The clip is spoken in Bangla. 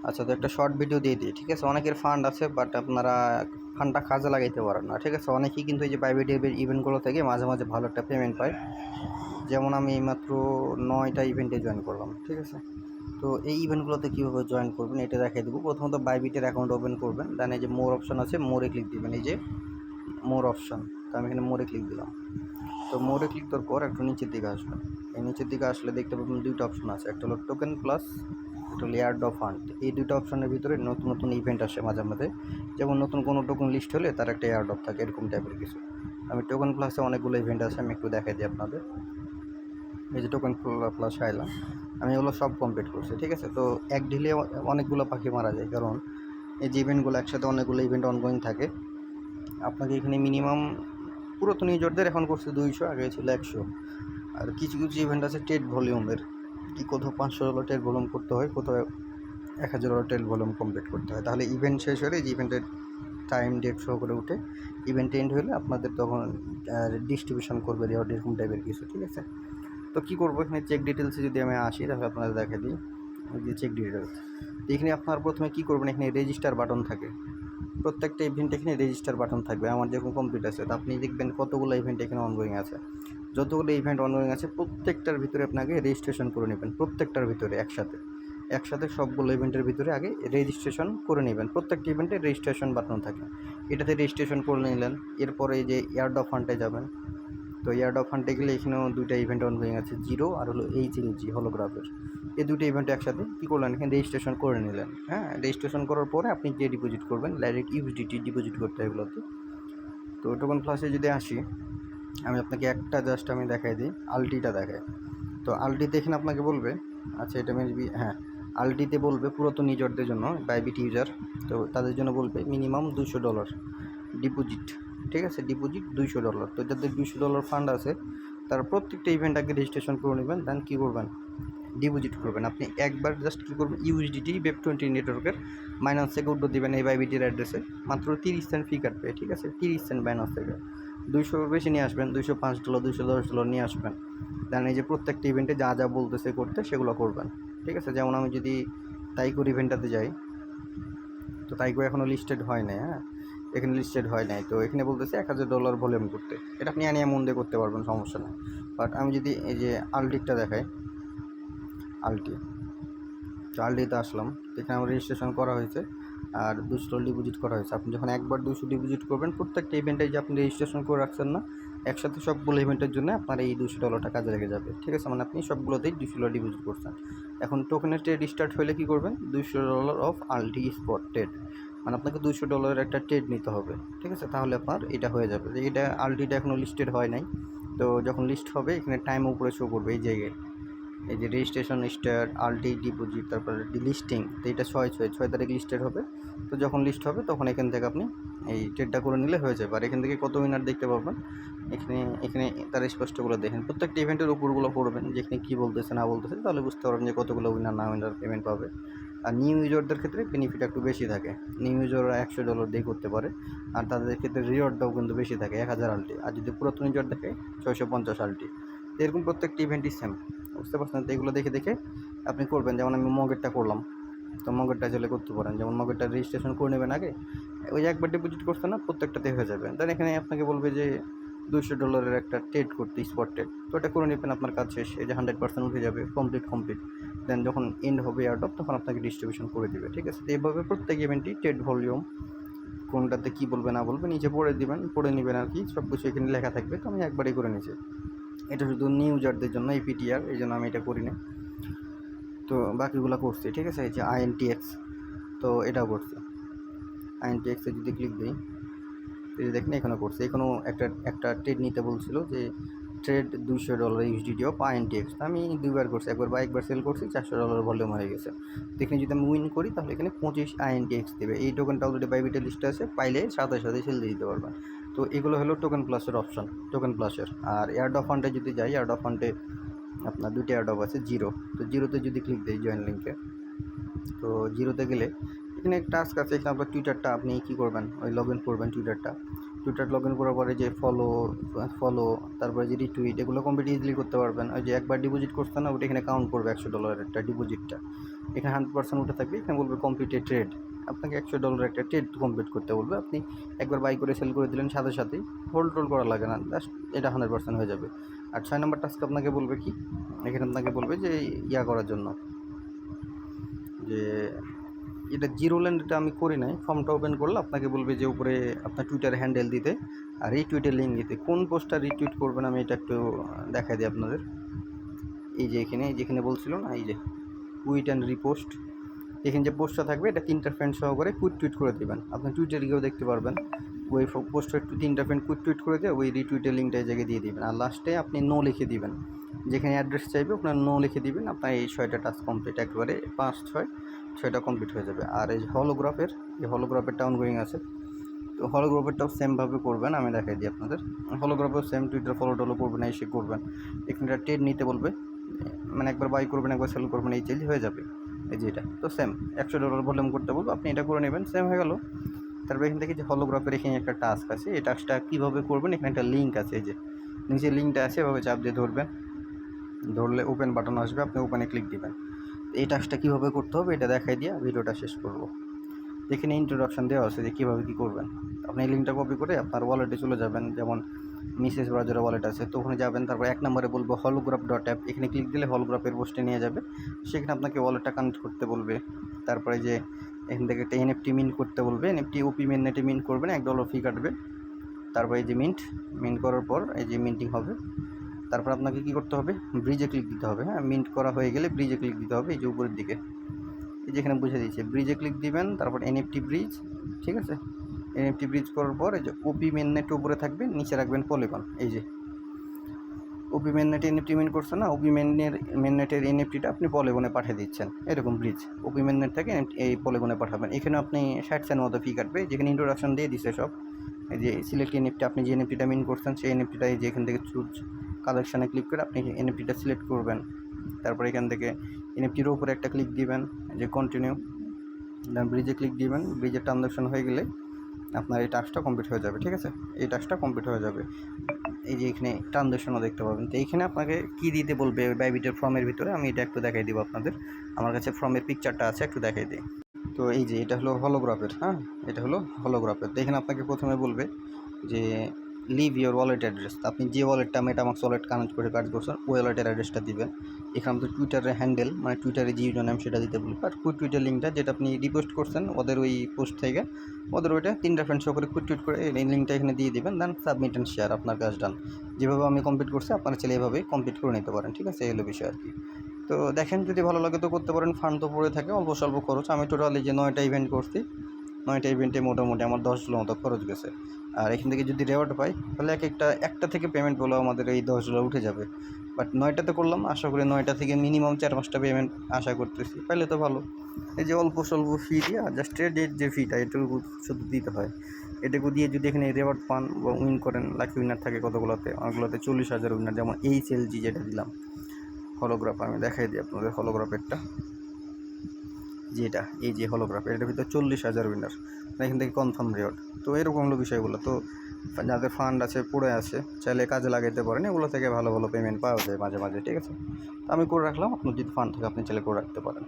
আচ্ছা, তো একটা শর্ট ভিডিও দিয়ে দিই, ঠিক আছে? অনেকের ফান্ড আছে বাট আপনারা ফান্ডটা কাজে লাগাইতে পারেন না, ঠিক আছে? অনেকেই কিন্তু এই যে প্রাইভেট ইভেন্টগুলো থেকে মাঝে মাঝে ভালো একটা পেমেন্ট পায়। যেমন আমি মাত্র 9টা ইভেন্টে জয়েন করলাম, ঠিক আছে? তো এই ইভেন্টগুলোতে কীভাবে জয়েন করবেন এটা দেখাই দেবো। প্রথমত বাইবিটের অ্যাকাউন্ট ওপেন করবেন, দেন এই যে মোর অপশন আছে, মোরে ক্লিক দিবেন। এই যে মোর অপশন, তো আমি এখানে মোরে ক্লিক দিলাম। তো মোরে ক্লিক করার পর একটু নিচের দিকে আসবেন। এই নিচের দিকে আসলে দেখতে পাবেন দুইটা অপশন আছে, একটা হলো টোকেন প্লাস, একটা হলো এয়ারড্রপ ফান্ড। এই দুইটা অপশনের ভিতরে নতুন নতুন ইভেন্ট আসে মাঝে মাঝে, যেমন নতুন কোনো টোকেন লিস্ট হলে তার একটা এয়ারড্রপ থাকে, এরকম টাইপের কিছু। আমি টোকেন প্লাসে অনেকগুলো ইভেন্ট আছে, আমি একটু দেখাই দিই আপনাদের। এই যে টোকেন প্লাস আইলাম, আমি এগুলো সব কমপ্লিট করছি, ঠিক আছে? তো এক ঢিলে অনেকগুলো পাখি মারা যায়, কারণ এই যে ইভেন্টগুলো একসাথে অনেকগুলো ইভেন্ট অনগোয়িং থাকে। আপনাকে এখানে মিনিমাম পুরাতন ইউজারদের এখন করছে 200, আগে ছিল 100। আর কিছু কিছু ইভেন্ট আছে টেড ভলিউমের, কি কোথাও $500 টেড ভলিউম করতে হয়, কোথাও $1000 টেড ভলিউম কমপ্লিট করতে হয়। তাহলে ইভেন্ট শেষ হলে যে ইভেন্টের টাইম ডেট শো করে উঠে, ইভেন্ট এন্ড হলে আপনাদের তখন ডিস্ট্রিবিউশন করবে রিওয়ার্ড, এরকম টাইপের কিছু, ঠিক আছে? তো কী করবো, এখানে চেক ডিটেলসে যদি আমি আসি তাহলে আপনাদের দেখা দিই। এই যে চেক ডিটেলস, তো এখানে আপনার প্রথমে কী করবেন, এখানে রেজিস্টার বাটন থাকে। প্রত্যেকটা ইভেন্ট এখানে রেজিস্টার বাটন থাকবে। আমার যেরকম কমপ্লিট আছে, তো আপনি দেখবেন কতগুলো ইভেন্ট এখানে অনগোয়িং আছে। যতগুলো ইভেন্ট অনগোয়িং আছে প্রত্যেকটার ভিতরে আপনাকে রেজিস্ট্রেশন করে নেবেন, প্রত্যেকটার ভিতরে একসাথে সবগুলো ইভেন্টের ভিতরে আগে রেজিস্ট্রেশন করে নেবেন। প্রত্যেকটা ইভেন্টে রেজিস্ট্রেশন বাটন থাকে, এটাতে রেজিস্ট্রেশন করে নিলেন। এরপরে এই যে এয়ারড্রপ ফান্ডে যাবেন। তো এয়ারড্রপ ফান্ডে গেলে এখানেও দুইটা ইভেন্ট অনগোয়িং আছে, জিরো আর হলো এইচএলজি হলোগ্রাফের। এই দুটো ইভেন্ট একসাথে কী করলেন, এখানে রেজিস্ট্রেশন করে নিলেন। হ্যাঁ, রেজিস্ট্রেশন করার পরে আপনি যে ডিপোজিট করবেন, ডাইরেক্ট ইউএসডিটি ডিপোজিট করতে হয় এগুলোতে। তো টোকেন প্লাসে যদি আসি, আমি আপনাকে একটা জাস্ট আমি দেখাই দিই, আলটিটা দেখাই। তো আলটিতে এখানে আপনাকে বলবে, আচ্ছা এটা মেবি, হ্যাঁ, আলটিতে বলবে পুরাতন ইউজারদের জন্য, বাইবিট ইউজার, তো তাদের জন্য বলবে মিনিমাম $200 ডিপোজিট, ঠিক আছে? ডিপোজিট $200। তো যাদের $200 ফান্ড আছে তারা প্রত্যেকটা ইভেন্ট আগে রেজিস্ট্রেশন করে নেবেন, দেন কী করবেন, ডিপোজিট করবেন। আপনি একবার জাস্ট কী করবেন, ইউএসডিটি ওয়েব20 নেটওয়ার্কের মাইনাস থেকে উঠে দেবেন এই বাইবিটির অ্যাড্রেসে, মাত্র 30 সেন্ট ফি কাটবে, ঠিক আছে? 30 সেন্ট মাইনাস থেকে 200 বেশি নিয়ে আসবেন, $205 $210 নিয়ে আসবেন। দেন এই যে প্রত্যেকটা ইভেন্টে যা যা বলতেছে করতে সেগুলো করবেন, ঠিক আছে? যেমন আমি যদি তাইকোর ইভেন্টটাতে যাই, তো তাইকো এখনও লিস্টেড হয় নাই। হ্যাঁ, এখানে লিস্টেড হয় নাই, তো এখানে বলতেছে $1000 ভলিউম করতে। এটা আপনি আনিয়া মন দিয়ে করতে পারবেন, সমস্যা নেই। বাট আমি যদি এই যে আলটিকটা দেখাই, আলটি, তো আলটিতে আসলাম, এখানে আমার রেজিস্ট্রেশন করা হয়েছে আর $200 ডিপোজিট করা হয়েছে। আপনি যখন একবার 200 ডিপোজিট করবেন, প্রত্যেকটা ইভেন্টে যে আপনি রেজিস্ট্রেশন করে রাখছেন না, একসাথে সবগুলো ইভেন্টের জন্য আপনার এই $200 কাজে লেগে যাবে, ঠিক আছে? মানে আপনি সবগুলোতেই $200 ডিপোজিট করছেন। এখন টোকেনের ট্রেড স্টার্ট হলে কী করবেন, $200 অফ আলটি স্পট ট্রেড, মানে আপনাকে $200 একটা ট্রেড নিতে হবে, ঠিক আছে? তাহলে আপনার এটা হয়ে যাবে। যে এটা আলটিটা এখনও লিস্টেড হয় নাই, তো যখন লিস্ট হবে এখানে টাইম উপরে শো করবে এই জায়গায়, এই যে রেজিস্ট্রেশন স্টার্ট, আলটি ডিপোজিট, তারপরে লিস্টিং, তো এটা 6 তারিখ লিস্টেড হবে। তো যখন লিস্ট হবে তখন এখান থেকে আপনি এই ট্রেডটা করে নিলে হয়ে যাবে। আর এখান থেকে কত উইনার দেখতে পাবেন, এখানে এখানে তার স্পষ্টগুলো দেখেন, প্রত্যেকটা ইভেন্টের উপরগুলো পড়বেন যেখানে কী বলতেছে না বলতেছে, তাহলে বুঝতে পারবেন যে কতগুলো উইনার না উইনার পেমেন্ট পাবে। আর নিউ ইউজারদের ক্ষেত্রে বেনিফিট একটু বেশি থাকে, নিউ ইউজাররা $100 দিয়ে করতে পারে, আর তাদের ক্ষেত্রে রিওয়ার্ডটাও কিন্তু বেশি থাকে, 1000 আলটি। আর যদি পুরাতন ইউজার দেখে 650 আলটি। এরকম প্রত্যেকটি ইভেন্টই সেম, বুঝতে পারছেন? তো এগুলো দেখে দেখে আপনি করবেন। যেমন আমি মগেরটা করলাম, তো মগেরটা চলে করতে পারেন। যেমন মগেরটা রেজিস্ট্রেশন করে নেবেন আগে, ওই যে একবার ডিপোজিট করছেন না, প্রত্যেকটাতে হয়ে যাবে। দেন এখানে আপনাকে বলবে যে $200 একটা ট্রেড করতে, স্পট ট্রেড, তো এটা করে নেবেন, আপনার কাজ শেষ। এই যে 100% উঠে যাবে, কমপ্লিট। দেন যখন এন্ড হবে এয়ারড্রপ, তখন আপনাকে ডিস্ট্রিবিউশন করে দেবে, ঠিক আছে? তো এইভাবে প্রত্যেক ইভেন্টই ট্রেড ভলিউম, কোনটাতে কী বলবে না বলবে নিচে পড়ে নেবেন আর কি, সব কিছু এখানে লেখা থাকবে। তো আমি একবারই করে নিয়েছি, এটা শুধু নিউ ইউজারদের জন্য এই পিটিআর, এই জন্য আমি এটা করি না। তো বাকিগুলো করছি, ঠিক আছে? এই যে আইএনটিএক্স, তো এটাও করছি। আইএনটিএক্সে যদি ক্লিক দিই, এই যে দেখেন এখানে করছি, এখানেও একটা ট্রেড নিতে বলছিল যে ট্রেড $200 ইউএসডিটি অফ আইএনটিএক্স। আমি দুইবার করছি, একবার বাই একবার সেল করছি, $400 ভলিউম হয়ে গেছে। তো এখানে যদি আমি উইন করি তাহলে এখানে 25 আইএনটিএক্স দেবে। এই টোকেনটা অলরেডি বাইবিটের লিস্টে আছে, পাইলে সাথে সাথে সেল দিয়ে দিতে পারবেন। তো এগুলো হলো টোকেন প্লাসের অপশন, টোকেন প্লাসের। আর এয়ারড্রপ ফান্ডে যদি যাই, এয়ারড্রপ ফান্ডে আপনার দুইটা এয়ারড্রপ আছে, জিরো। তো জিরোতে যদি ক্লিক দিই জয়েন লিঙ্কে, তো জিরোতে গেলে এখানে টাস্ক আছে, এখানে আপনার টুইটারটা আপনি কী করবেন, ওই লগ ইন করবেন টুইটারটা টুইটার লগ ইন করার পরে যে ফলো তারপরে যে রিটুইট এগুলো কমপ্লিট ইজিলি করতে পারবেন। ওই যে একবার ডিপোজিট করতে না ওটা এখানে কাউন্ট করবে $100 একটা ডিপোজিটটা, এখানে 100% উঠে থাকবে, এখানে বলবে কমপ্লিটেড ট্রেড, আপনাকে $100 একটা ট্রেড কমপ্লিট করতে বলবে। আপনি একবার বাই করে সেল করে দিলেন, সাথে সাথেই হোল্ড টোল করা লাগে না, জাস্ট এটা 100% হয়ে যাবে। আর 6 নম্বর টাস্ক আপনাকে বলবে কি, এখানে আপনাকে বলবে যে ইয়া করার জন্য, যে এটা জিরো ল্যান্ড, এটা আমি করি নাই, ফর্মটা ওপেন করলে আপনাকে বলবে যে উপরে আপনার টুইটার হ্যান্ডেল দিতে আর রিটুইটের লিঙ্ক দিতে। কোন পোস্টটা রিটুইট করবেন আমি এটা একটু দেখাই দিই আপনাদের। এই যে এখানে যেখানে বলছিল না, এই যে টুইট অ্যান্ড রিপোস্ট, এখানে যে পোস্টটা থাকবে এটা 3টা ফ্রেন্ড সহ করে কুইট টুইট করে দেবেন। আপনি টুইটারে গিয়েও দেখতে পারবেন, ওই পোস্টটা একটু 3টা ফ্রেন্ড কুইট টুইট করে দিয়ে ওই রিটুইটের লিঙ্কটা এই জায়গায় দিয়ে দিবেন। আর লাস্টে আপনি নো লিখে দিবেন, যেখানে অ্যাড্রেস চাইবে আপনার নো লিখে দিবেন। আপনার এই 6টা টাস্ক কমপ্লিট, একবারে 5-6-6টা কমপ্লিট হয়ে যাবে। আর এই হলোগ্রাফেরটা অনগোয়িং আছে, তো হলোগ্রাফেরটাও সেমভাবে করবেন, আমি দেখাই দিই আপনাদের। হলোগ্রাফেও সেম, টুইটার ফলো টলো করবেন, এসে করবেন। এখানে ট্রেড নিতে বলবে, মানে একবার বাই করবেন একবার সেল করবেন, এই চেঞ্জ হয়ে যাবে। এই যে এটা তো সেম, $100 ভলিউম করতে বলবো, আপনি এটা করে নেবেন, সেম হয়ে গেল। তারপর এখান থেকে যে হলোগ্রাফের এখানে একটা টাস্ক আছে, এই টাস্কটা কীভাবে করবেন, এখানে একটা লিঙ্ক আছে, এই যে নিচে লিঙ্কটা আছে, এভাবে চাপ দিয়ে ধরবেন, ধরলে ওপেন বাটন আসবে, আপনি ওপেনে ক্লিক দিবেন। এই টাস্কটা কীভাবে করতে হবে এটা দেখাই দিয়ে ভিডিওটা শেষ করব। এখানে ইন্ট্রোডাকশন দেওয়া আছে যে কীভাবে কী করবেন। আপনি এই লিঙ্কটা কপি করে আপনার ওয়ালেটে চলে যাবেন, যেমন মিসেস ব্রাউজারের ওয়ালেট আছে, তো ওখানে যাবেন। তারপর 1 নম্বরে বলবো holograph.app, এখানে ক্লিক দিলে হলোগ্রাফের পোস্টে নিয়ে যাবে, সেখানে আপনাকে ওয়ালেটটা কানেক্ট করতে বলবে। তারপরে যে এখান থেকে একটা NFT মিন্ট করতে বলবে, NFT ওপি মেননেটে মিন্ট করবেন, $1 ফি কাটবে। তারপর এই যে মিন্ট করার পর এই যে মিন্টিং হবে। তারপর আপনাকে কী করতে হবে, ব্রিজে ক্লিক দিতে হবে। হ্যাঁ, মিন্ট করা হয়ে গেলে ব্রিজে ক্লিক দিতে হবে, এই যে উপরের দিকে, এই যেখানে বুঝে দিয়েছে, ব্রিজে ক্লিক দিবেন। তারপর NFT ব্রিজ, ঠিক আছে, NFT ব্রিজ করার পর এই যে ওপি মেননেট উপরে থাকবে, নিচে রাখবেন পলিগন। এই যে ওপি মেননেটে NFT মিন্ট করছে না, ওপি মেননেটের NFTটা আপনি পলিগনে পাঠিয়ে দিচ্ছেন, এরকম ব্রিজ ওপি মেননেট থেকে এই পলিগনে পাঠাবেন। এখানে আপনি 60 সেন্ট মতো ফি কাটবে, যেখানে ইন্ট্রোডাকশন দিয়ে দিচ্ছে সব। এই যে সিলেক্ট NFT, আপনি যে NFTটা মিন্ট করছেন সেই NFTটা এই যে এখান থেকে চুজ কালেকশানে ক্লিক করে আপনি NFTটা সিলেক্ট করবেন। তারপর এখান থেকে NFTর উপরে একটা ক্লিক দিবেন, যে কন্টিনিউ, দেন ব্রিজে ক্লিক দিবেন। ব্রিজের ট্রানজাকশন হয়ে গেলে আপনার এই টাস্কটা কমপ্লিট হয়ে যাবে, ঠিক আছে, এই টাস্কটা কমপ্লিট হয়ে যাবে। এই যে এখানে ট্রানজাকশনও দেখতে পাবেন। তো এইখানে আপনাকে কী দিতে বলবে ওই বাইবিটের ফর্মের ভিতরে, আমি এটা একটু দেখাই দিব আপনাদের। আমার কাছে ফর্মের পিকচারটা আছে, একটু দেখাই দিই। তো এই যে এটা হলো হলোগ্রাফের, হ্যাঁ এটা হলো হলোগ্রাফের। তো এখানে আপনাকে প্রথমে বলবে যে লিভ ইউর ওয়ালেট অ্যাড্রেস, আপনি যে ওয়ালেটটা মেটামাক্স ওয়ালেট কানেক্ট করে কাজ করছেন ওই ওয়ালেটের অ্যাড্রেসটা দিবেন। এখানে আমাদের টুইটারের হ্যান্ডেল, মানে টুইটারে যে ইউজার নেম সেটা দিতে বলবে। আর টুইটার লিঙ্কটা যেটা আপনি রিপোস্ট করছেন ওদের ওই পোস্ট থেকে, ওদের ওইটা 3টা ফ্রেন্ড সহ করে টুইট করে এই লিঙ্কটা এখানে দিয়ে দিবেন, দেন সাবমিট অ্যান্ড শেয়ার, আপনার কাজ ডান। যেভাবে আমি কমপ্লিট করছি আপনারা চাইলে এভাবেই কমপ্লিট করে নিতে পারেন, ঠিক আছে, এই হলো বিষয় আর কি। তো দেখেন যদি ভালো লাগে তো করতে পারেন, ফান্ড তো পড়ে থাকে অল্প স্বল্প খরচ। আমি টোটালি যে 9টা ইভেন্ট করছি, 9টা ইভেন্টে মোটামুটি আমার $10 মতো খরচ গেছে। আর এখান থেকে যদি রেওয়ার্ড পাই তাহলে একটা থেকে পেমেন্ট বলেও আমাদের এই $10 উঠে যাবে। বাট 9টাতে করলাম, আশা করি 9টা থেকে মিনিমাম 4-5টা পেমেন্ট আশা করতেছি, পাইলে তো ভালো। এই যে অল্প স্বল্প ফি দিয়ে জাস্ট ট্রেডের যে ফিটা এটুকু শুধু দিতে হয়, এটুকু দিয়ে যদি এখানে রেওয়ার্ড পান বা উইন করেন, লাকি উইনার থাকে কতগুলোতে, অনেকগুলোতে 40,000 উইনার, যেমন HLG যেটা দিলাম হলোগ্রাফ, আমি দেখাই দিই আপনাদের হলোগ্রাফেরটা, যেটা এই যে হলোগ্রাফ, এটার ভিতরে 40,000 উইনার, এখান থেকে কনফার্ম রেওয়ার্ড। তো এরকম হলো বিষয়গুলো। তো যাদের ফান্ড আছে পড়ে আছে চাইলে কাজে লাগাইতে পারেন, এগুলো থেকে ভালো ভালো পেমেন্ট পাওয়া যায় মাঝে মাঝে, ঠিক আছে। তো আমি করে রাখলাম, আপনার যদি ফান্ড থাকে আপনি চাইলে করে রাখতে পারেন।